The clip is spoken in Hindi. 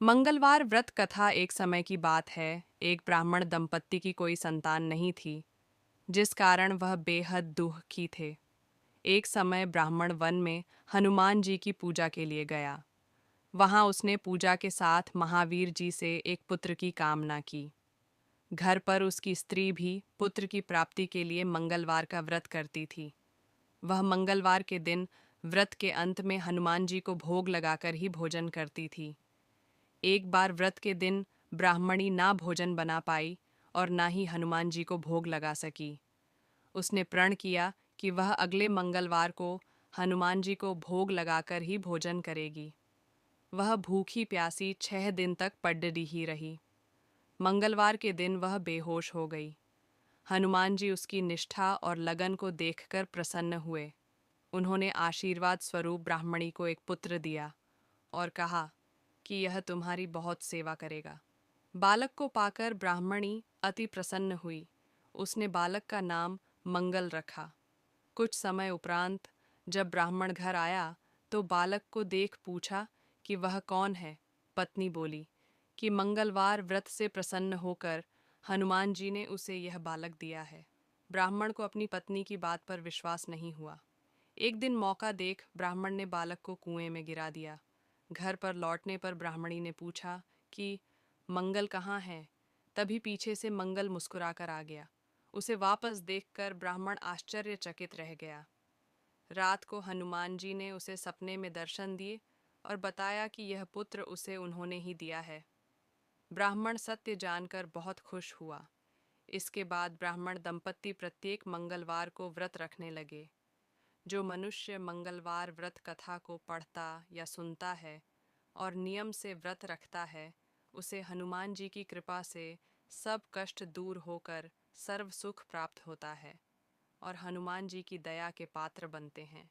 मंगलवार व्रत कथा। एक समय की बात है। एक ब्राह्मण दंपत्ति की कोई संतान नहीं थी, जिस कारण वह बेहद दुखी थे। एक समय ब्राह्मण वन में हनुमान जी की पूजा के लिए गया। वहां उसने पूजा के साथ महावीर जी से एक पुत्र की कामना की। घर पर उसकी स्त्री भी पुत्र की प्राप्ति के लिए मंगलवार का व्रत करती थी। वह मंगलवार के दिन व्रत के अंत में हनुमान जी को भोग लगाकर ही भोजन करती थी। एक बार व्रत के दिन ब्राह्मणी ना भोजन बना पाई और ना ही हनुमान जी को भोग लगा सकी। उसने प्रण किया कि वह अगले मंगलवार को हनुमान जी को भोग लगाकर ही भोजन करेगी। वह भूखी प्यासी 6 दिन तक पड्डी ही रही। मंगलवार के दिन वह बेहोश हो गई। हनुमान जी उसकी निष्ठा और लगन को देखकर प्रसन्न हुए। उन्होंने आशीर्वाद स्वरूप ब्राह्मणी को एक पुत्र दिया और कहा कि यह तुम्हारी बहुत सेवा करेगा। बालक को पाकर ब्राह्मणी अति प्रसन्न हुई। उसने बालक का नाम मंगल रखा। कुछ समय उपरांत जब ब्राह्मण घर आया तो बालक को देख पूछा कि वह कौन है। पत्नी बोली कि मंगलवार व्रत से प्रसन्न होकर हनुमान जी ने उसे यह बालक दिया है। ब्राह्मण को अपनी पत्नी की बात पर विश्वास नहीं हुआ। एक दिन मौका देख ब्राह्मण ने बालक को कुएं में गिरा दिया। घर पर लौटने पर ब्राह्मणी ने पूछा कि मंगल कहाँ है। तभी पीछे से मंगल मुस्कुराकर आ गया। उसे वापस देखकर ब्राह्मण आश्चर्यचकित रह गया। रात को हनुमान जी ने उसे सपने में दर्शन दिए और बताया कि यह पुत्र उसे उन्होंने ही दिया है। ब्राह्मण सत्य जानकर बहुत खुश हुआ। इसके बाद ब्राह्मण दंपत्ति प्रत्येक मंगलवार को व्रत रखने लगे। जो मनुष्य मंगलवार व्रत कथा को पढ़ता या सुनता है और नियम से व्रत रखता है, उसे हनुमान जी की कृपा से सब कष्ट दूर होकर सर्व सुख प्राप्त होता है और हनुमान जी की दया के पात्र बनते हैं।